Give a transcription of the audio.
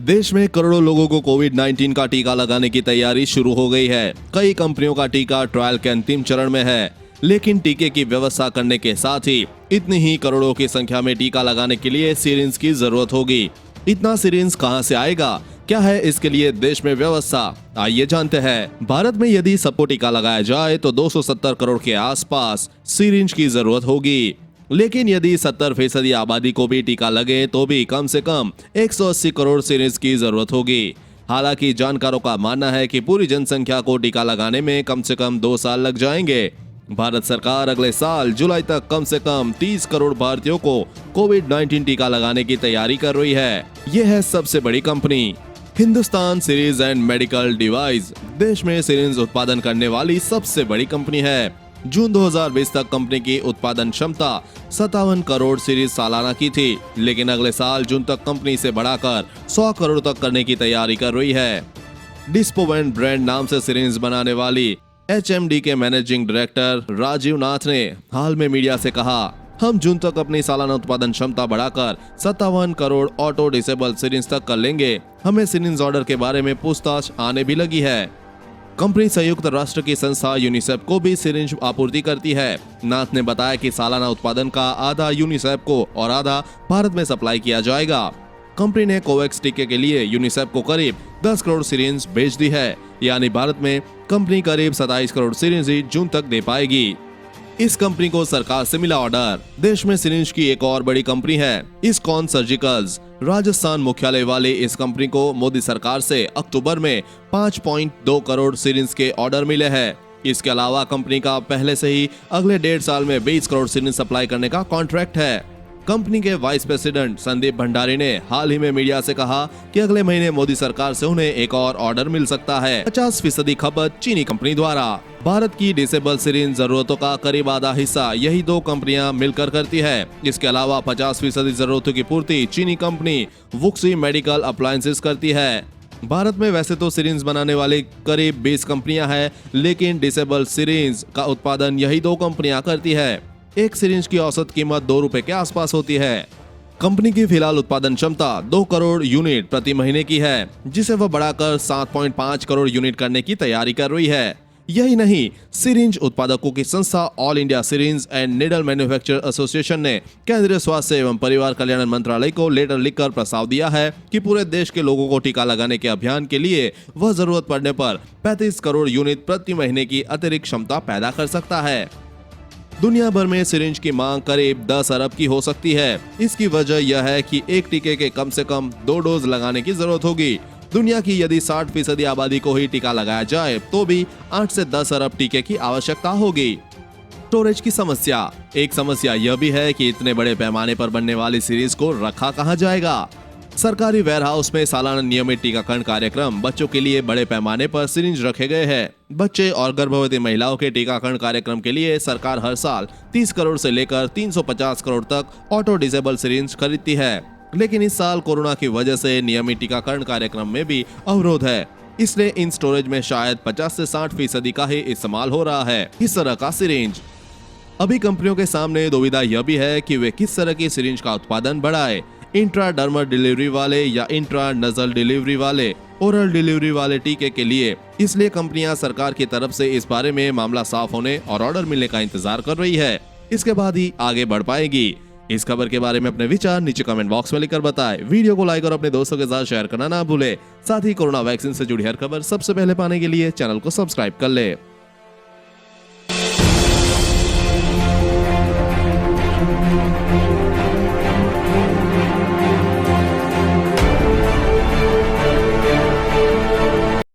देश में करोड़ों लोगों को कोविड-19 का टीका लगाने की तैयारी शुरू हो गई है। कई कंपनियों का टीका ट्रायल के अंतिम चरण में है, लेकिन टीके की व्यवस्था करने के साथ ही इतनी ही करोड़ों की संख्या में टीका लगाने के लिए सिरिंज की जरूरत होगी। इतना सिरिंज कहां से आएगा? क्या है इसके लिए देश में व्यवस्था? आइए जानते हैं। भारत में यदि सबको टीका लगाया जाए तो 270 करोड़ के आसपास सिरिंज की जरूरत होगी। लेकिन यदि 70% आबादी को भी टीका लगे तो भी कम से कम 180 करोड़ सिरिंज की जरूरत होगी। हालांकि जानकारों का मानना है कि पूरी जनसंख्या को टीका लगाने में कम से कम 2 साल लग जाएंगे। भारत सरकार अगले साल जुलाई तक कम से कम 30 करोड़ भारतीयों को कोविड-19 टीका लगाने की तैयारी कर रही है। यह है सबसे बड़ी company Hindustan series and medical device. देश में सिरिंज उत्पादन करने वाली सबसे बड़ी कंपनी है। जून 2020 तक कंपनी की उत्पादन क्षमता 57 करोड़ सीरीज सालाना की थी, लेकिन अगले साल जून तक कंपनी से बढ़ाकर 100 करोड़ तक करने की तैयारी कर रही है। डिस्पोवेंट ब्रांड नाम से सिरिंज बनाने वाली HMD के मैनेजिंग डायरेक्टर राजीव नाथ ने हाल में मीडिया से कहा, हम जून तक अपनी सालाना उत्पादन क्षमता बढ़ाकर 57 करोड़ ऑटो डिसेबल सिरिंज तक कर लेंगे। हमें सिरिंज ऑर्डर के बारे में पूछताछ आने भी लगी है। कंपनी संयुक्त राष्ट्र की संस्था यूनिसेफ को भी सिरिंज आपूर्ति करती है। नाथ ने बताया कि सालाना उत्पादन का आधा यूनिसेफ को और आधा भारत में सप्लाई किया जाएगा। कंपनी ने कोवैक्स टीके के लिए यूनिसेफ को करीब 10 करोड़ सिरिंज भेज दी है, यानी भारत में कंपनी करीब 27 करोड़ सिरिंज जून तक दे पाएगी। इस कंपनी को सरकार से मिला ऑर्डर। देश में सिरिंज की एक और बड़ी कंपनी है इस्कॉन सर्जिकल्स। राजस्थान मुख्यालय वाली इस कंपनी को मोदी सरकार से अक्टूबर में 5.2 करोड़ सिरिंज के ऑर्डर मिले हैं। इसके अलावा कंपनी का पहले से ही अगले 1.5 साल में 20 करोड़ सिरिंज सप्लाई करने का कॉन्ट्रैक्ट है। कंपनी के वाइस प्रेसिडेंट संदीप भंडारी ने हाल ही में मीडिया से कहा कि अगले महीने मोदी सरकार से उन्हें एक और ऑर्डर मिल सकता है। 50% खपत चीनी कंपनी द्वारा। भारत की डिसेबल सिरिंज जरूरतों का करीब आधा हिस्सा यही 2 कंपनियां मिलकर करती है। इसके अलावा 50% जरूरतों की पूर्ति चीनी कंपनी वुक्सी मेडिकल अप्लायंसेस करती है। भारत में वैसे तो सिरिंज बनाने वाली करीब 20 कंपनियां हैं, लेकिन डिसेबल सिरिंज का उत्पादन यही 2 कंपनियां करती है। एक सिरिंज की औसत कीमत 2 रुपए के आसपास होती है। कंपनी की फिलहाल उत्पादन क्षमता 2 करोड़ यूनिट प्रति महीने की है, जिसे वह बढ़ाकर 7.5 करोड़ यूनिट करने की तैयारी कर रही है। यही नहीं, सिरिंज उत्पादकों की संस्था all India syringe and needle manufacture association ने केंद्रीय स्वास्थ्य एवं परिवार कल्याण मंत्रालय को लेटर लिखकर प्रस्ताव दिया है कि पूरे देश के लोगों को टीका लगाने के अभियान के लिए वह जरूरत पड़ने पर 35 करोड़ यूनिट प्रति महीने की अतिरिक्त क्षमता पैदा कर सकता है। दुनिया भर में सिरिंज की मांग करीब 10 अरब की हो सकती है। इसकी वजह यह है कि एक टीके के कम से कम 2 डोज लगाने की जरूरत होगी। दुनिया की यदि 60% आबादी को ही टीका लगाया जाए तो भी 8 से 10 अरब टीके की आवश्यकता होगी। स्टोरेज की समस्या। एक समस्या यह भी है कि इतने बड़े पैमाने पर बनने वाली सीरीज को रखा कहां जाएगा। सरकारी वेयरहाउस में सालाना नियमित टीकाकरण कार्यक्रम बच्चों के लिए बड़े पैमाने पर सिरिंज रखे गए हैं। बच्चे और गर्भवती महिलाओं के टीकाकरण कार्यक्रम के लिए सरकार हर साल 30 करोड़ से लेकर 350 करोड़ तक ऑटो डिसेबल सिरिंज खरीदती है, लेकिन इस साल कोरोना की वजह से नियमित टीकाकरण कार्यक्रम में भी अवरोध है। इसलिए इन स्टोरेज में शायद 50 से 60% का ही इस्तेमाल हो रहा है इस तरह का सिरिंज। अभी कंपनियों के सामने दुविधा यह भी है कि वे किस तरह की सिरिंज का उत्पादन बढ़ाए, इंट्राडर्मल डिलीवरी वाले या इंट्रा नजल डिलीवरी वाले, ओरल डिलीवरी वाले टीके के लिए। इसलिए कंपनियां सरकार की तरफ से इस बारे में मामला साफ होने और ऑर्डर मिलने का इंतजार कर रही है। इसके बाद ही आगे बढ़ पाएगी। इस खबर के बारे में अपने विचार नीचे कमेंट बॉक्स में लिखकर बताएं। वीडियो को लाइक और अपने दोस्तों के साथ शेयर करना ना भूले। साथ ही कोरोना वैक्सीन से जुड़ी हर खबर सबसे पहले पाने के लिए चैनल को सब्सक्राइब कर ले।